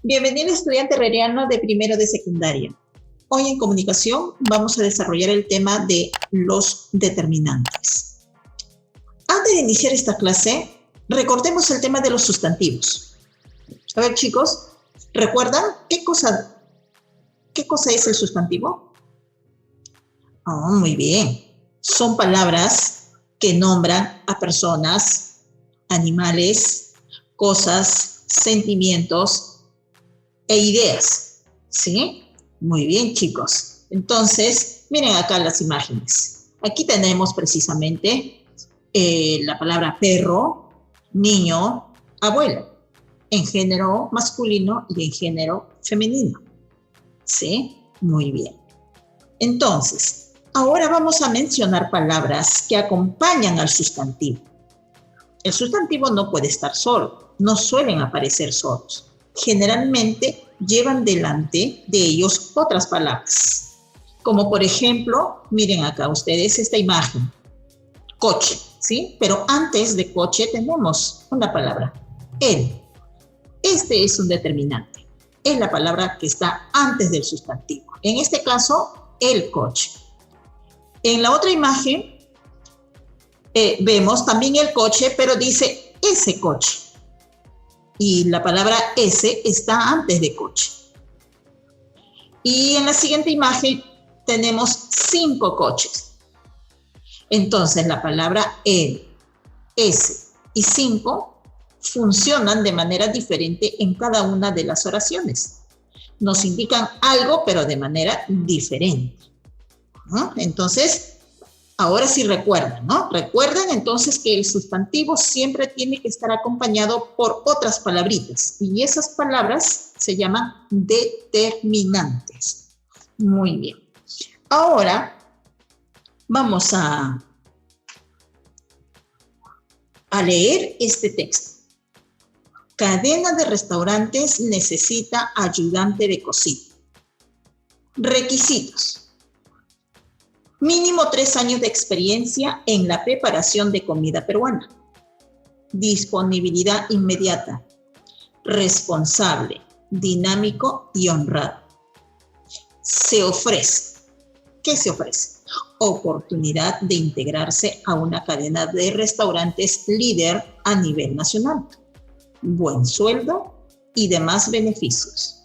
Bienvenido estudiante herreriano de primero de secundaria. Hoy en comunicación vamos a desarrollar el tema de los determinantes. Antes de iniciar esta clase, recordemos el tema de los sustantivos. A ver, chicos, ¿recuerdan qué cosa es el sustantivo? Oh, muy bien. Son palabras que nombran a personas, animales, cosas, sentimientos e ideas. ¿Sí? Muy bien, chicos. Entonces, miren acá las imágenes. Aquí tenemos precisamente la palabra perro, niño, abuelo, en género masculino y en género femenino. ¿Sí? Muy bien. Entonces, ahora vamos a mencionar palabras que acompañan al sustantivo. El sustantivo no puede estar solo, no suelen aparecer solos. Generalmente llevan delante de ellos otras palabras. Como por ejemplo, miren acá ustedes esta imagen, coche, ¿sí? Pero antes de coche tenemos una palabra, el. Este es un determinante. Es la palabra que está antes del sustantivo. En este caso, el coche. En la otra imagen vemos también el coche, pero dice ese coche. Y la palabra ese está antes de coche. Y en la siguiente imagen tenemos 5 coches. Entonces la palabra el, ese y 5 funcionan de manera diferente en cada una de las oraciones. Nos indican algo, pero de manera diferente, ¿no? Entonces, ahora sí recuerdan, ¿no? Recuerden entonces que el sustantivo siempre tiene que estar acompañado por otras palabritas. Y esas palabras se llaman determinantes. Muy bien. Ahora vamos a leer este texto. Cadena de restaurantes necesita ayudante de cocina. Requisitos. Mínimo 3 años de experiencia en la preparación de comida peruana. Disponibilidad inmediata. Responsable, dinámico y honrado. Se ofrece. ¿Qué se ofrece? Oportunidad de integrarse a una cadena de restaurantes líder a nivel nacional. Buen sueldo y demás beneficios.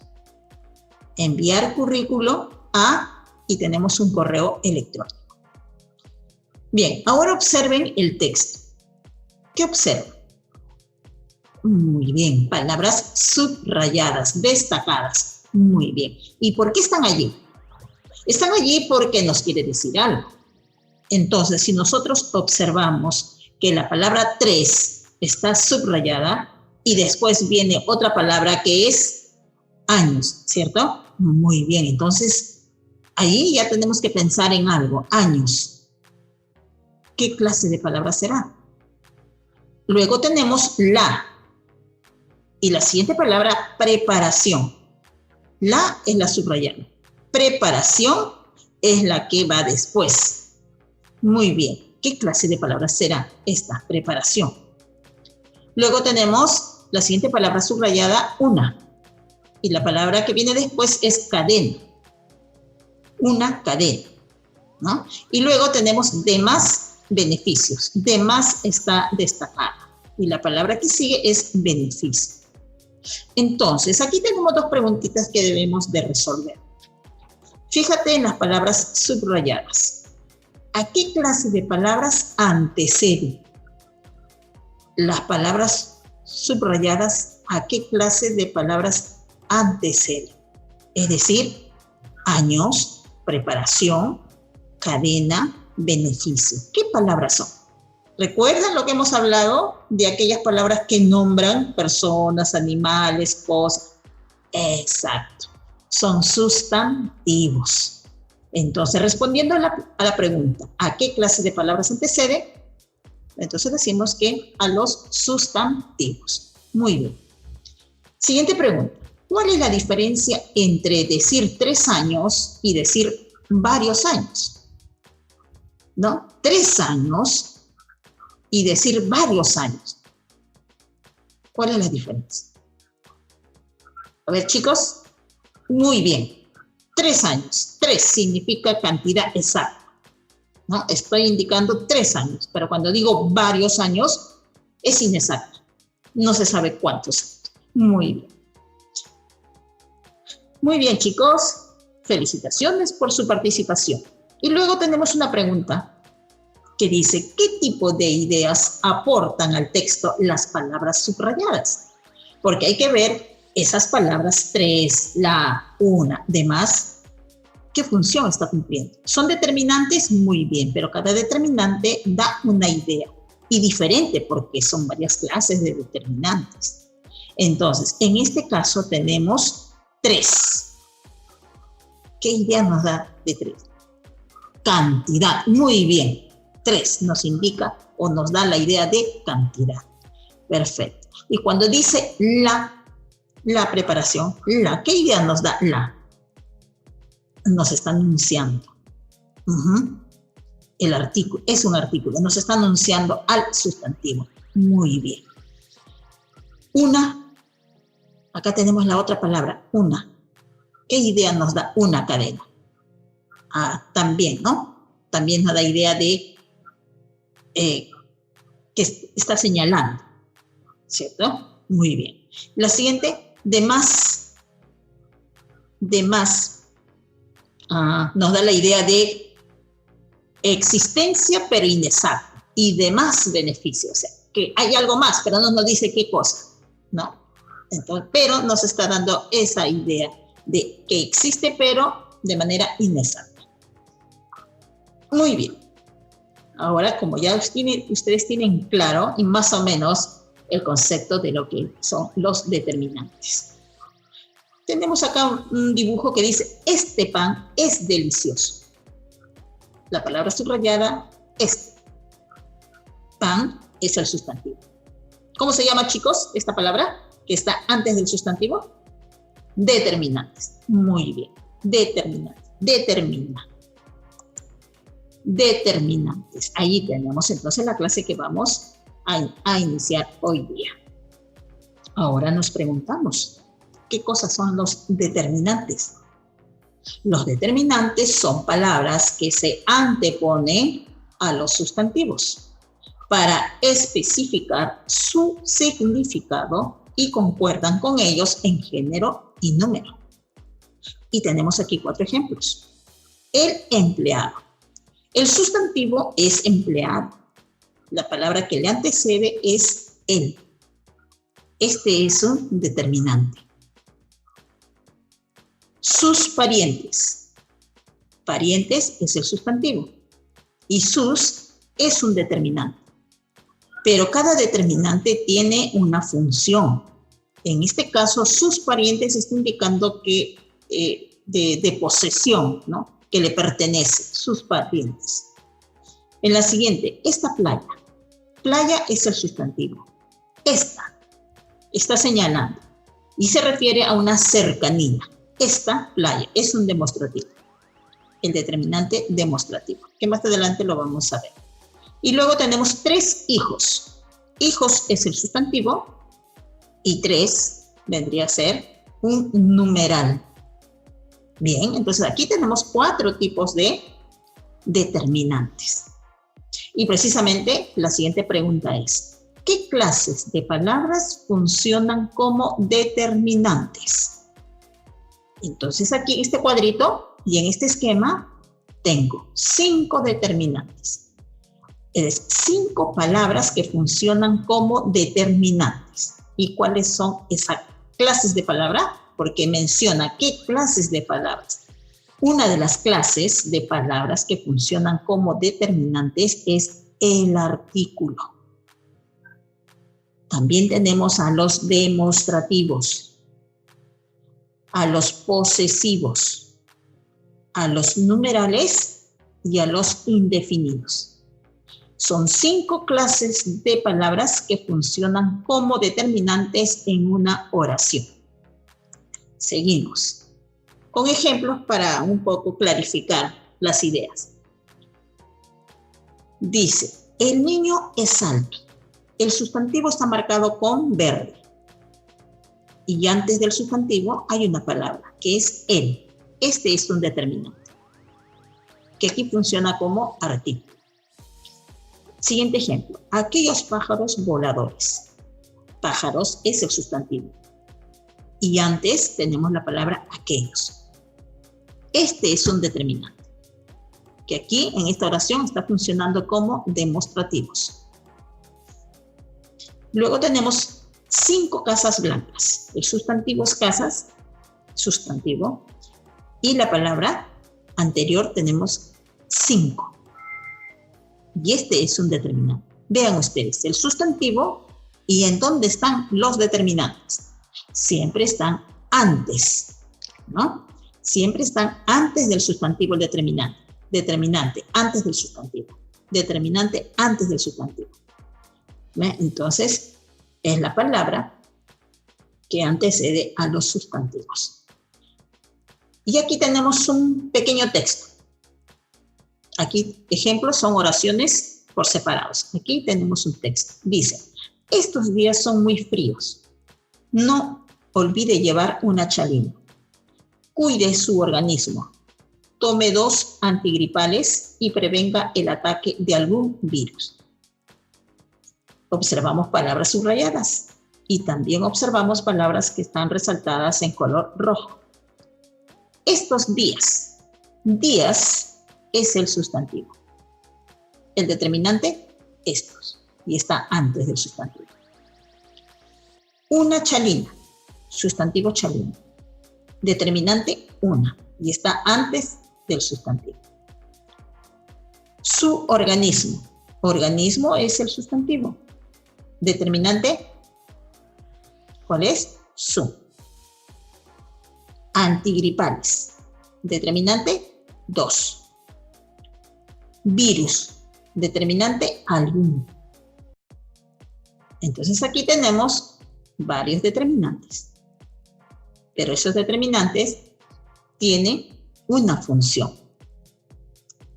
Enviar currículo a, y tenemos un correo electrónico. Bien, ahora observen el texto. ¿Qué observan? Muy bien, palabras subrayadas, destacadas. Muy bien. ¿Y por qué están allí? Están allí porque nos quiere decir algo. Entonces, si nosotros observamos que la palabra 3 está subrayada y después viene otra palabra que es años, ¿cierto? Muy bien, entonces ahí ya tenemos que pensar en algo, años. ¿Qué clase de palabra será? Luego tenemos la. Y la siguiente palabra, preparación. La es la subrayada. Preparación es la que va después. Muy bien. ¿Qué clase de palabra será esta? Preparación. Luego tenemos la siguiente palabra subrayada, una. Y la palabra que viene después es cadena. Una cadena, ¿no? Y luego tenemos demás beneficios. Demás está destacada. Y la palabra que sigue es beneficio. Entonces, aquí tenemos 2 preguntitas que debemos de resolver. Fíjate en las palabras subrayadas. ¿A qué clase de palabras antecede? Las palabras subrayadas, ¿a qué clase de palabras anteceden? Es decir, años, preparación, cadena, beneficio. ¿Qué palabras son? ¿Recuerdan lo que hemos hablado de aquellas palabras que nombran personas, animales, cosas? Exacto. Son sustantivos. Entonces, respondiendo a la pregunta, ¿a qué clase de palabras antecede? Entonces decimos que a los sustantivos. Muy bien. Siguiente pregunta. ¿Cuál es la diferencia entre decir 3 años y decir varios años? ¿No? 3 años y decir varios años. ¿Cuál es la diferencia? A ver, chicos. Muy bien. 3 años. 3 significa cantidad exacta, ¿no? Estoy indicando 3 años, pero cuando digo varios años, es inexacto. No se sabe cuántos años. Muy bien. Muy bien, chicos. Felicitaciones por su participación. Y luego tenemos una pregunta que dice, ¿qué tipo de ideas aportan al texto las palabras subrayadas? Porque hay que ver esas palabras 3, la, una, demás, ¿qué función está cumpliendo? ¿Son determinantes? Muy bien, pero cada determinante da una idea y diferente porque son varias clases de determinantes. Entonces, en este caso tenemos 3. ¿Qué idea nos da de 3? Cantidad, muy bien. 3 nos indica o nos da la idea de cantidad. Perfecto. Y cuando dice la preparación, ¿qué idea nos da la? Nos está anunciando. El artículo, es un artículo, nos está anunciando al sustantivo. Muy bien. Una, acá tenemos la otra palabra, una. ¿Qué idea nos da una cadena? También, ¿no? También nos da idea de que está señalando, ¿cierto? Muy bien. La siguiente, de más, nos da la idea de existencia pero inexacta y de más beneficio, o sea, que hay algo más, pero no nos dice qué cosa, ¿no? Entonces, pero nos está dando esa idea de que existe pero de manera inexacta. Muy bien. Ahora, como ya ustedes tienen claro y más o menos el concepto de lo que son los determinantes. Tenemos acá un dibujo que dice, este pan es delicioso. La palabra subrayada, este. Pan es el sustantivo. ¿Cómo se llama, chicos, esta palabra que está antes del sustantivo? Determinantes. Muy bien. Determinantes. Determina. Determinantes. Ahí tenemos entonces la clase que vamos a iniciar hoy día. Ahora nos preguntamos, ¿qué cosas son los determinantes? Los determinantes son palabras que se anteponen a los sustantivos para especificar su significado y concuerdan con ellos en género y número. Y tenemos aquí 4 ejemplos. El empleado. El sustantivo es empleado. La palabra que le antecede es el. Este es un determinante. Sus parientes. Parientes es el sustantivo. Y sus es un determinante. Pero cada determinante tiene una función. En este caso, sus parientes está indicando que de posesión, ¿no? Que le pertenece, sus parientes. En la siguiente, esta playa. Playa es el sustantivo. Esta está señalando y se refiere a una cercanía. Esta playa es un demostrativo. El determinante demostrativo, que más adelante lo vamos a ver. Y luego tenemos 3 hijos. Hijos es el sustantivo y 3 vendría a ser un numeral. Bien, entonces aquí tenemos 4 tipos de determinantes. Y precisamente la siguiente pregunta es, ¿qué clases de palabras funcionan como determinantes? Entonces aquí en este cuadrito y en este esquema tengo 5 determinantes. Es 5 palabras que funcionan como determinantes. ¿Y cuáles son esas clases de palabra? Porque menciona qué clases de palabras. Una de las clases de palabras que funcionan como determinantes es el artículo. También tenemos a los demostrativos, a los posesivos, a los numerales y a los indefinidos. Son 5 clases de palabras que funcionan como determinantes en una oración. Seguimos con ejemplos para un poco clarificar las ideas. Dice, el niño es alto. El sustantivo está marcado con verde. y antes del sustantivo hay una palabra, que es el. Este es un determinante, que aquí funciona como artículo. Siguiente ejemplo, aquellos pájaros voladores. Pájaros es el sustantivo. Y antes tenemos la palabra aquellos. Este es un determinante, que aquí en esta oración está funcionando como demostrativos. Luego tenemos 5 casas blancas. El sustantivo es casas, sustantivo, y la palabra anterior tenemos 5. Y este es un determinante. Vean ustedes, el sustantivo y en dónde están los determinantes. Siempre están antes, ¿no? Siempre están antes del sustantivo el determinante. Determinante antes del sustantivo. Determinante antes del sustantivo. ¿Ve? Entonces, es la palabra que antecede a los sustantivos. Y aquí tenemos un pequeño texto. Aquí, ejemplos, son oraciones por separados. Aquí tenemos un texto. Dice, estos días son muy fríos. No olvide llevar una chalina. Cuide su organismo. Tome 2 antigripales y prevenga el ataque de algún virus. Observamos palabras subrayadas y también observamos palabras que están resaltadas en color rojo. Estos días. Días es el sustantivo. El determinante, estos. Y está antes del sustantivo. Una chalina. Sustantivo chalina. Determinante, una. Y está antes del sustantivo. Su organismo. Organismo es el sustantivo. Determinante, ¿cuál es? Su. Antigripales. Determinante, 2. Virus. Determinante, algún. Entonces aquí tenemos varios determinantes. Pero esos determinantes tienen una función.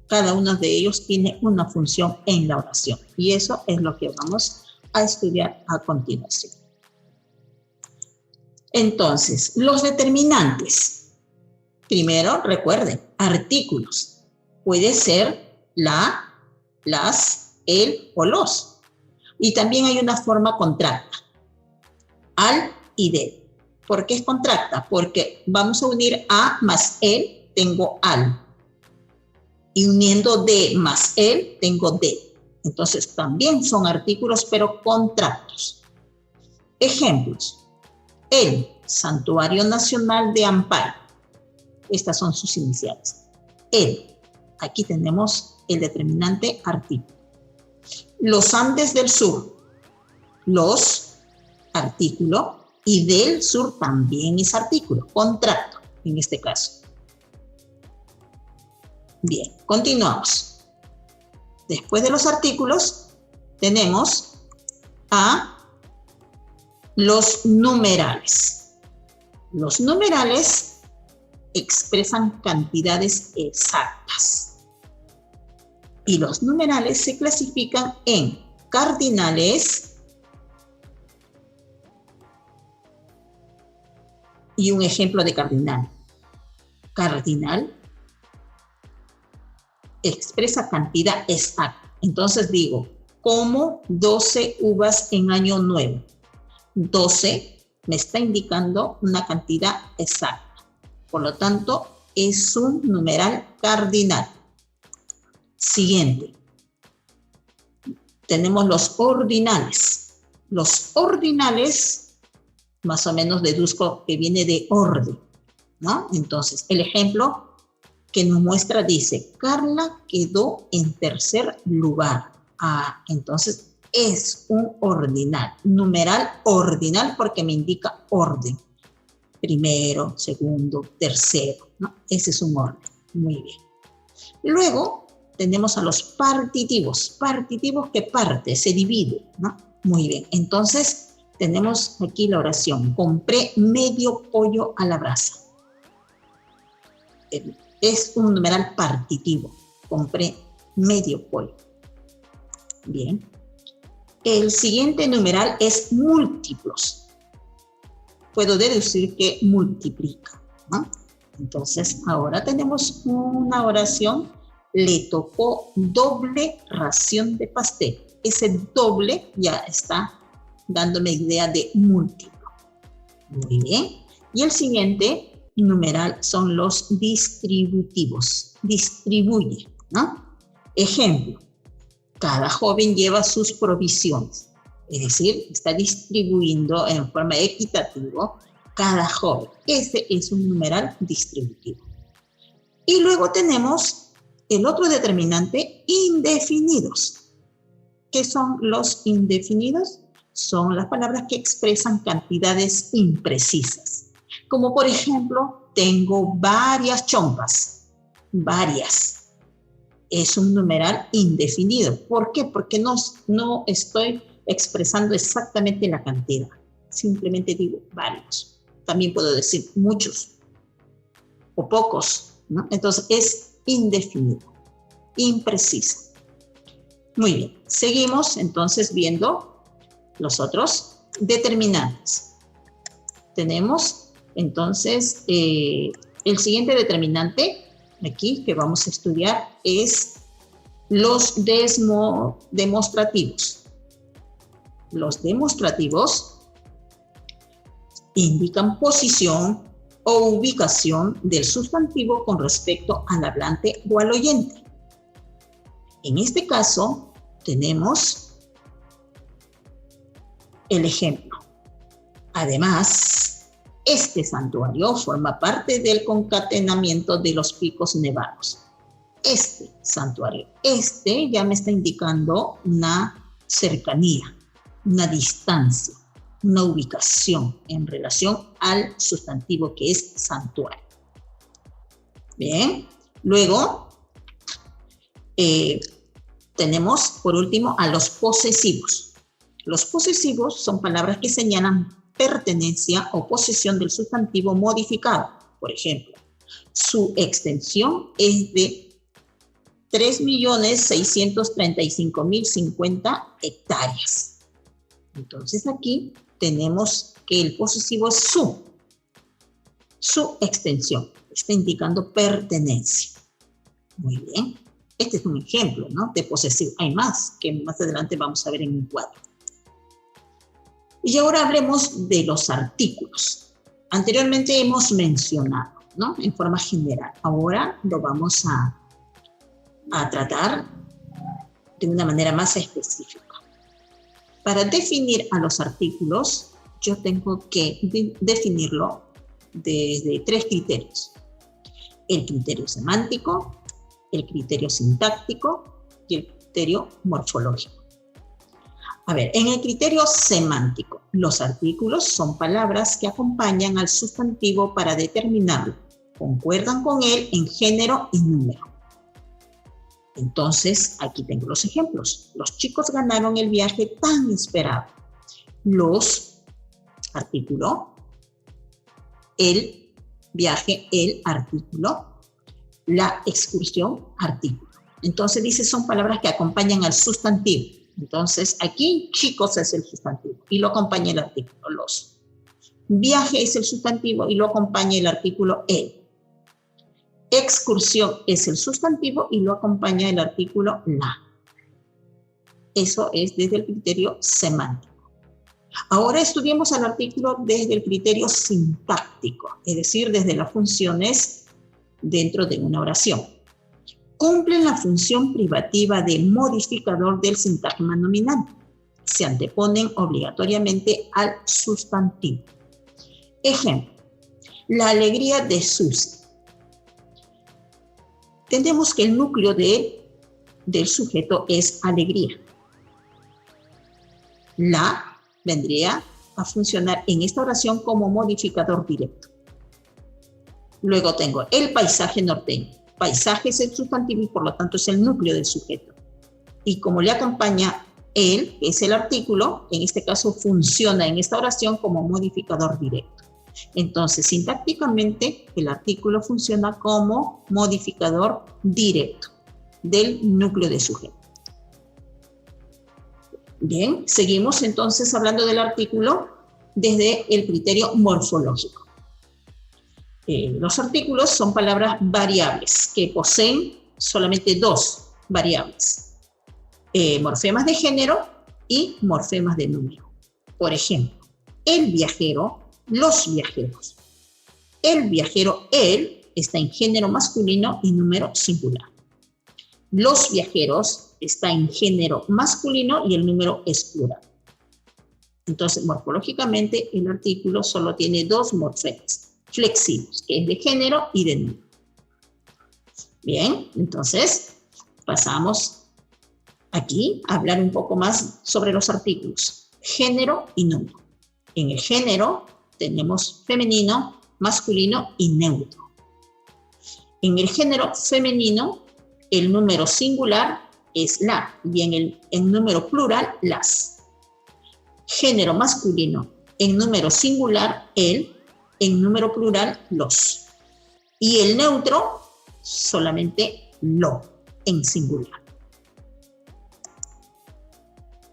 Cada uno de ellos tiene una función en la oración. Y eso es lo que vamos a estudiar a continuación. Entonces, los determinantes. Primero, recuerden, artículos. Puede ser la, las, el o los. Y también hay una forma contracta. Al y del. ¿Por qué es contracta? Porque vamos a unir a más el, tengo al. Y uniendo de más el, tengo de. Entonces, también son artículos, pero contractos. Ejemplos. El Santuario Nacional de Amparo. Estas son sus iniciales. El. Aquí tenemos el determinante artículo. Los Andes del Sur. Los, artículo. Y del sur también es artículo. Contracto, en este caso. Bien, continuamos. Después de los artículos, tenemos a los numerales. Los numerales expresan cantidades exactas. Y los numerales se clasifican en cardinales y un ejemplo de cardinal. Cardinal expresa cantidad exacta. Entonces digo, como 12 uvas en año nuevo. 12 me está indicando una cantidad exacta. Por lo tanto, es un numeral cardinal. Siguiente. Tenemos los ordinales. Los ordinales, más o menos deduzco que viene de orden, ¿no? Entonces, el ejemplo que nos muestra dice, Carla quedó en tercer lugar. Ah, entonces es un ordinal, numeral ordinal porque me indica orden. Primero, segundo, tercero, ¿no? Ese es un orden. Muy bien. Luego tenemos a los partitivos. Partitivos que parte, se divide, ¿no? Muy bien. Entonces, tenemos aquí la oración. Compré medio pollo a la brasa. Es un numeral partitivo. Compré medio pollo. Bien. El siguiente numeral es múltiplos. puedo deducir que multiplica, ¿no? Entonces, ahora tenemos una oración. Le tocó doble ración de pastel. Ese doble ya está dándome idea de múltiplo. Muy bien. Y el siguiente numeral son los distributivos. Distribuye, ¿no? Ejemplo. Cada joven lleva sus provisiones. Es decir, está distribuyendo en forma equitativa cada joven. Ese es un numeral distributivo. Y luego tenemos el otro determinante, indefinidos. ¿Qué son los indefinidos? Son las palabras que expresan cantidades imprecisas. Como por ejemplo, tengo varias chompas. Varias. Es un numeral indefinido. ¿Por qué? Porque no estoy expresando exactamente la cantidad. Simplemente digo varios. También puedo decir muchos o pocos, ¿no? Entonces es indefinido, impreciso. Muy bien, seguimos entonces viendo los otros determinantes. Tenemos entonces el siguiente determinante aquí que vamos a estudiar es los demostrativos. Los demostrativos indican posición o ubicación del sustantivo con respecto al hablante o al oyente. En este caso, tenemos el ejemplo. Además, este santuario forma parte del concatenamiento de los picos nevados. Este santuario, este ya me está indicando una cercanía, una distancia, una ubicación en relación al sustantivo que es santuario. Bien, luego tenemos por último a los posesivos. Los posesivos son palabras que señalan pertenencia o posesión del sustantivo modificado. Por ejemplo, su extensión es de 3.635.050 hectáreas. Entonces aquí tenemos que el posesivo es su extensión. Está indicando pertenencia. Muy bien. Este es un ejemplo, ¿no?, de posesivo. Hay más que más adelante vamos a ver en un cuadro. Y ahora hablemos de los artículos. Anteriormente hemos mencionado, ¿no?, en forma general. Ahora lo vamos a tratar de una manera más específica. Para definir a los artículos, yo tengo que definirlo desde tres criterios. El criterio semántico, el criterio sintáctico y el criterio morfológico. A ver, en el criterio semántico, los artículos son palabras que acompañan al sustantivo para determinarlo. Concuerdan con él en género y número. Entonces, aquí tengo los ejemplos. Los chicos ganaron el viaje tan esperado. Los, artículo, el viaje, el artículo, la excursión, artículo. Entonces dice, son palabras que acompañan al sustantivo. Entonces, aquí chicos es el sustantivo y lo acompaña el artículo, los. Viaje es el sustantivo y lo acompaña el artículo, el. Excursión es el sustantivo y lo acompaña el artículo la. Eso es desde el criterio semántico. Ahora estudiemos al artículo desde el criterio sintáctico, es decir, desde las funciones dentro de una oración. Cumplen la función privativa de modificador del sintagma nominal. Se anteponen obligatoriamente al sustantivo. Ejemplo, la alegría de Susi. Entendemos que el núcleo del sujeto es alegría. La vendría a funcionar en esta oración como modificador directo. Luego tengo el paisaje norteño. Paisaje es el sustantivo y por lo tanto es el núcleo del sujeto. Y como le acompaña él, que es el artículo, en este caso funciona en esta oración como modificador directo. Entonces, sintácticamente, el artículo funciona como modificador directo del núcleo de sujeto. Bien, seguimos entonces hablando del artículo desde el criterio morfológico. Los artículos son palabras variables que poseen solamente dos variables, morfemas de género y morfemas de número. Por ejemplo, el viajero, los viajeros. El viajero, él, está en género masculino y número singular. Los viajeros está en género masculino y el número es plural. Entonces, morfológicamente, el artículo solo tiene dos morfemas flexivos, que es de género y de número. Bien, entonces, pasamos aquí a hablar un poco más sobre los artículos, género y número. En el género tenemos femenino, masculino y neutro. En el género femenino, el número singular es la y en el número plural, las. Género masculino, en número singular, el, en número plural, los. Y el neutro, solamente lo, en singular.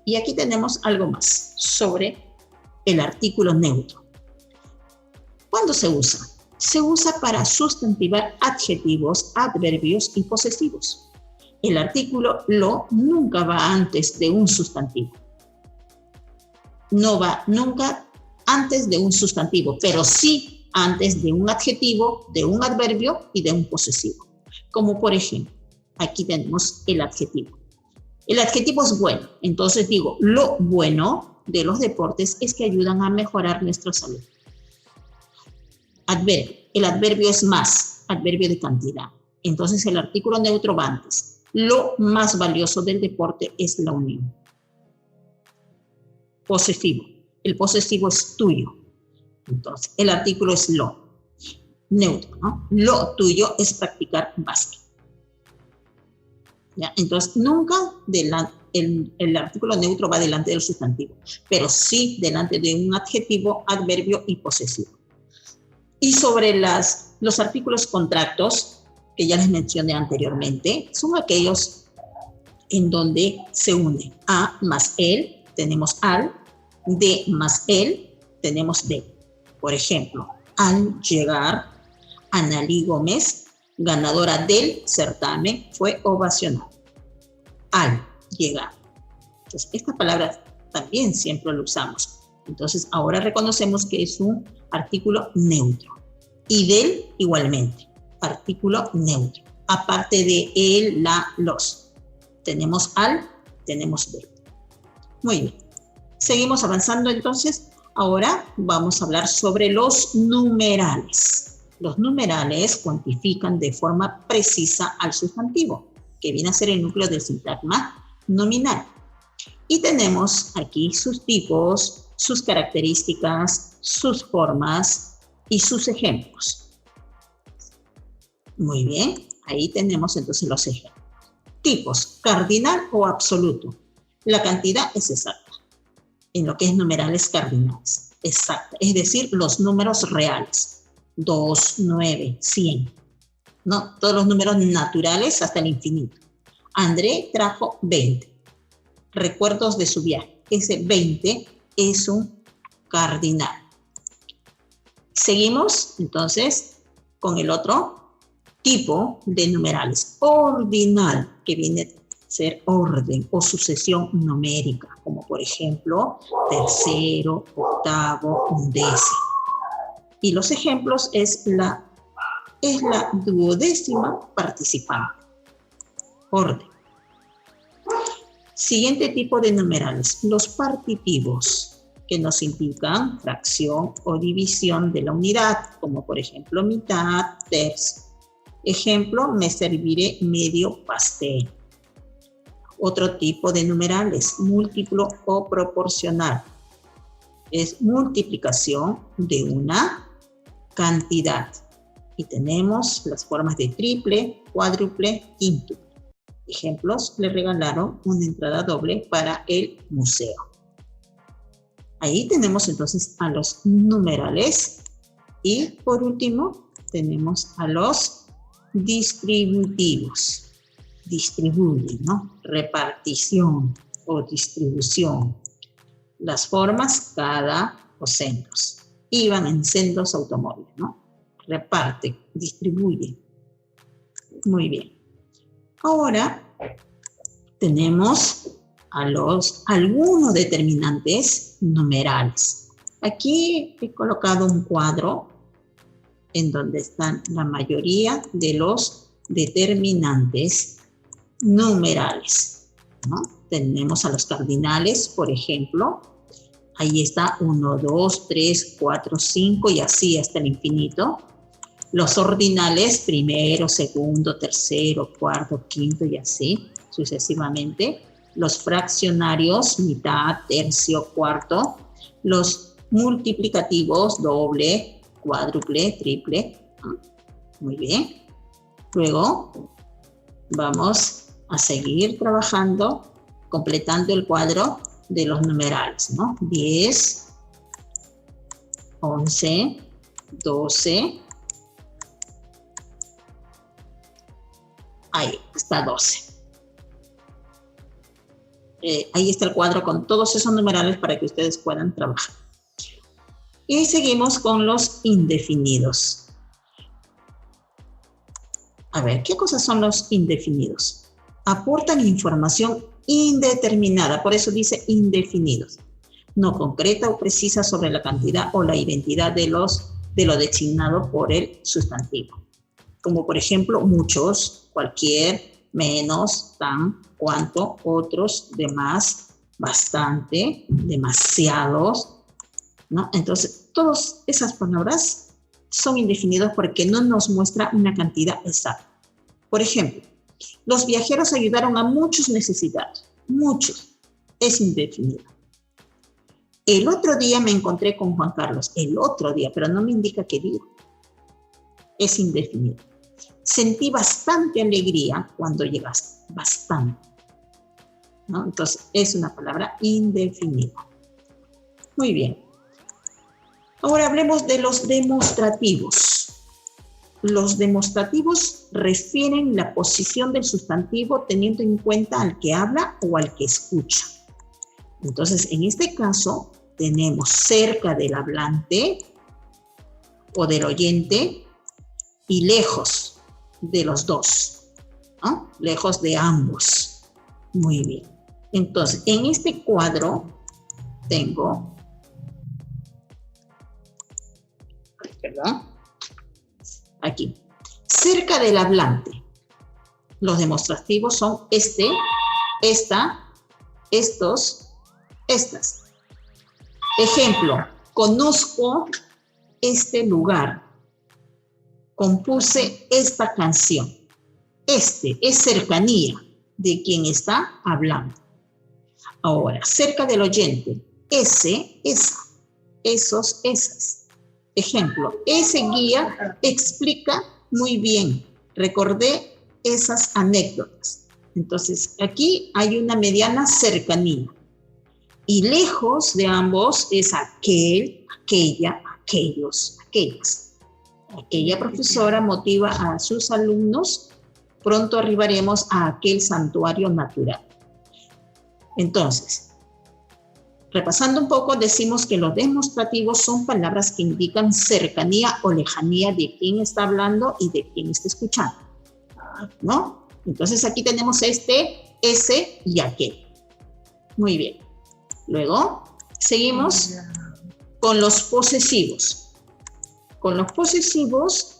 Y aquí tenemos algo más sobre el artículo neutro. ¿Cuándo se usa? Se usa para sustantivar adjetivos, adverbios y posesivos. El artículo lo nunca va antes de un sustantivo. No va nunca antes de un sustantivo, pero sí antes de un adjetivo, de un adverbio y de un posesivo. Como por ejemplo, aquí tenemos el adjetivo. El adjetivo es bueno, entonces digo, lo bueno de los deportes es que ayudan a mejorar nuestra salud. Adverbio, el adverbio es más, adverbio de cantidad. Entonces el artículo neutro va antes. Lo más valioso del deporte es la unión. Posesivo, el posesivo es tuyo. Entonces el artículo es lo. Neutro, ¿no? Lo tuyo es practicar básquet. ¿Ya? Entonces, nunca el artículo neutro va delante del sustantivo, pero sí delante de un adjetivo, adverbio y posesivo. Y sobre los artículos contractos, que ya les mencioné anteriormente, son aquellos en donde se une a más el, tenemos al, de más el, tenemos de. Por ejemplo, al llegar, Analí Gómez, ganadora del certamen, fue ovacionada. Al llegar. Entonces, esta palabra también siempre lo usamos. Entonces, ahora reconocemos que es un artículo neutro. Y del, igualmente, artículo neutro. Aparte de el, la, los. Tenemos al, tenemos del. Muy bien. Seguimos avanzando entonces. Ahora vamos a hablar sobre los numerales. Los numerales cuantifican de forma precisa al sustantivo, que viene a ser el núcleo del sintagma nominal. Y tenemos aquí sus tipos, sus características, sus formas y sus ejemplos. Muy bien, ahí tenemos entonces los ejemplos. Tipos, cardinal o absoluto. La cantidad es exacta. En lo que es numerales cardinales, exacta. Es decir, los números reales. 2, 9, 100. No, todos los números naturales hasta el infinito. André trajo 20. Recuerdos de su viaje. Ese 20 es un cardinal. Seguimos entonces con el otro tipo de numerales. Ordinal, que viene a ser orden o sucesión numérica, como por ejemplo tercero, octavo, undécimo. Y los ejemplos es la duodécima participante. Orden. Siguiente tipo de numerales, los partitivos, que nos indican fracción o división de la unidad, como por ejemplo mitad, tercio. Ejemplo, me serviré medio pastel. Otro tipo de numerales, múltiplo o proporcional. Es multiplicación de una cantidad. Y tenemos las formas de triple, cuádruple, quíntuple. Ejemplos, le regalaron una entrada doble para el museo. Ahí tenemos entonces a los numerales. Y por último, tenemos a los distributivos. Distribuye, ¿no? Repartición o distribución. Las formas, cada o sendos. Iban en sendos automóviles, ¿no? Reparte, distribuye. Muy bien. Ahora tenemos algunos determinantes numerales. Aquí he colocado un cuadro en donde están la mayoría de los determinantes numerales, ¿no? Tenemos a los cardinales, por ejemplo. Ahí está 1, 2, 3, 4, 5 y así hasta el infinito. Los ordinales, primero, segundo, tercero, cuarto, quinto y así sucesivamente. Los fraccionarios, mitad, tercio, cuarto. Los multiplicativos, doble, cuádruple, triple. Muy bien. Luego vamos a seguir trabajando, completando el cuadro de los numerales, ¿no? 10, 11, 12. Ahí está 12. Ahí está el cuadro con todos esos numerales para que ustedes puedan trabajar. Y seguimos con los indefinidos. A ver, ¿qué cosas son los indefinidos? Aportan información indeterminada, por eso dice indefinidos. No concreta o precisa sobre la cantidad o la identidad de lo designado por el sustantivo. Como por ejemplo, muchos, cualquier, menos, tan, cuanto, otros, demás, bastante, demasiados, ¿no? Entonces, todas esas palabras son indefinidos porque no nos muestra una cantidad exacta. Por ejemplo, los viajeros ayudaron a muchos necesitados. Muchos. Es indefinido. El otro día me encontré con Juan Carlos. El otro día, pero no me indica qué día. Es indefinido. Sentí bastante alegría cuando llegaste. Bastante, ¿no? Entonces, es una palabra indefinida. Muy bien. Ahora hablemos de los demostrativos. Los demostrativos refieren la posición del sustantivo teniendo en cuenta al que habla o al que escucha. Entonces, en este caso, tenemos cerca del hablante o del oyente y lejos de los dos, ¿no? Lejos de ambos. Muy bien. Entonces, en este cuadro tengo, ¿verdad? Aquí, cerca del hablante. Los demostrativos son este, esta, estos, estas. Ejemplo, conozco este lugar. Compuse esta canción. Este es cercanía de quien está hablando. Ahora, cerca del oyente. Ese, esa, esos, esas. Ejemplo, ese guía explica muy bien. Recordé esas anécdotas. Entonces, aquí hay una mediana cercanía. Y lejos de ambos es aquel, aquella, aquellos, aquellas. Aquella profesora motiva a sus alumnos. Pronto arribaremos a aquel santuario natural. Entonces, repasando un poco, decimos que los demostrativos son palabras que indican cercanía o lejanía de quien está hablando y de quien está escuchando, ¿no? Entonces aquí tenemos este, ese y aquel. Muy bien. Luego, seguimos con los posesivos. Con los posesivos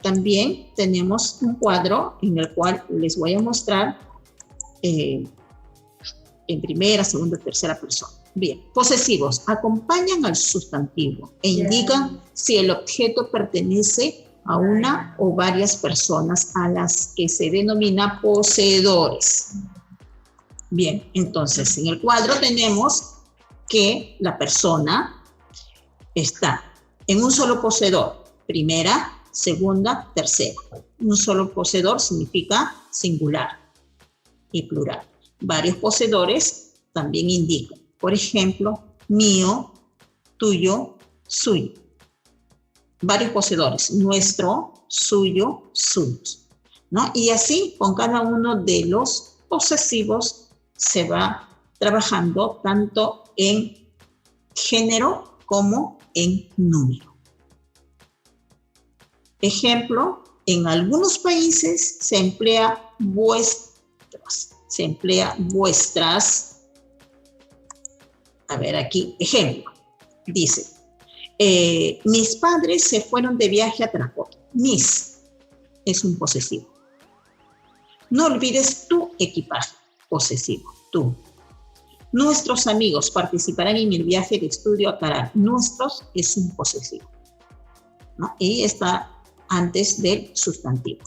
también tenemos un cuadro en el cual les voy a mostrar en primera, segunda, tercera persona. Bien, posesivos acompañan al sustantivo e indican si el objeto pertenece a una o varias personas a las que se denomina poseedores. Bien, entonces en el cuadro tenemos que la persona está en un solo poseedor, primera, segunda, tercera. Un solo poseedor significa singular y plural. Varios poseedores también indican. Por ejemplo, mío, tuyo, suyo. Varios poseedores, nuestro, suyo, suyos, ¿no? Y así, con cada uno de los posesivos se va trabajando tanto en género como en número. Ejemplo, en algunos países se emplea vuestras. A ver aquí, ejemplo. Dice, mis padres se fueron de viaje a Tarapoto. Mis es un posesivo. No olvides tu equipaje, posesivo, tú. Nuestros amigos participarán en el viaje de estudio a Caral. Nuestros es un posesivo, ¿no? Y está antes del sustantivo.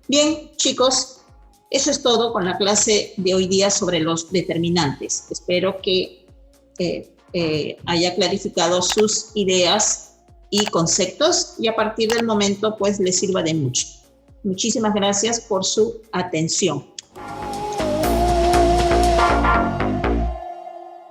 Bien, chicos, eso es todo con la clase de hoy día sobre los determinantes. Espero que haya clarificado sus ideas y conceptos y a partir del momento pues les sirva de mucho. Muchísimas gracias por su atención.